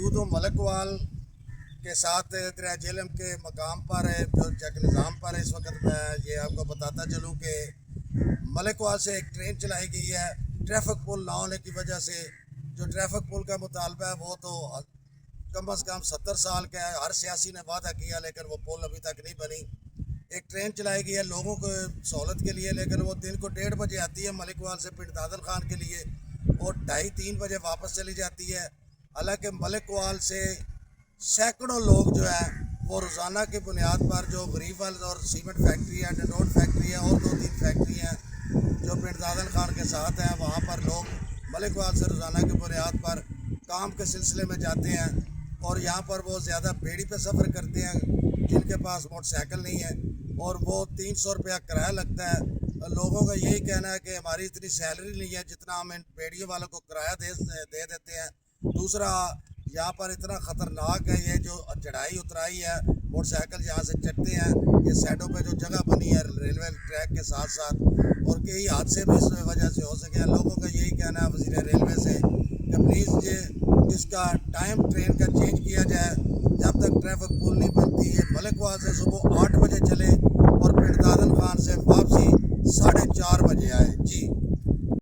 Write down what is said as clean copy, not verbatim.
موجود ہوں ملک وال کے ساتھ دریا جہلم کے مقام پر ہے جو چیک نظام پر ہے۔ اس وقت میں یہ آپ کو بتاتا چلوں کہ ملک وال سے ایک ٹرین چلائی گئی ہے ٹریفک پول نہ ہونے کی وجہ سے۔ جو ٹریفک پول کا مطالبہ ہے وہ تو کم از کم 70 سال کا ہے، ہر سیاسی نے وعدہ کیا لیکن وہ پول ابھی تک نہیں بنی۔ ایک ٹرین چلائی گئی ہے لوگوں کو سہولت کے لیے، لیکن وہ دن کو 1:30 بجے آتی ہے ملک وال سے پنڈ دادل خان کے لیے اور 2:30-3 بجے واپس چلی جاتی ہے۔ حالانکہ ملک وال سے سینکڑوں لوگ جو ہے وہ روزانہ کی بنیاد پر، جو غریب وال اور سیمنٹ فیکٹری ہے، ڈنڈوٹ فیکٹری ہے اور 2-3 فیکٹری ہیں جو پنڈ دادل خان کے ساتھ ہیں، وہاں پر لوگ ملک وال سے روزانہ کی بنیاد پر کام کے سلسلے میں جاتے ہیں اور یہاں پر وہ زیادہ بیڑی پہ سفر کرتے ہیں جن کے پاس موٹر سائیکل نہیں ہے اور وہ 300 روپیہ کرایہ لگتا ہے۔ لوگوں کا یہی کہنا ہے کہ ہماری اتنی سیلری نہیں ہے جتنا ہم ان بیڑیوں والوں کو کرایہ دے دیتے ہیں۔ دوسرا یہاں پر اتنا خطرناک ہے یہ جو چڑھائی اترائی ہے، موٹر سائیکل یہاں سے چڑھتے ہیں، یہ سائڈوں پہ جو جگہ بنی ہے ریلوے ٹریک کے ساتھ ساتھ، اور کئی حادثے بھی اس وجہ سے ہو سکے ہیں۔ لوگوں کا یہی کہنا ہے وزیر ریلوے سے کہ پلیز یہ اس کا ٹائم ٹرین کا چینج کیا جائے جب تک ٹریفک پول نہیں بنتی۔ یہ ملک وال سے صبح 8 بجے چلے اور پنڈ دادل خان سے واپسی 4:30 بجے آئے۔ جی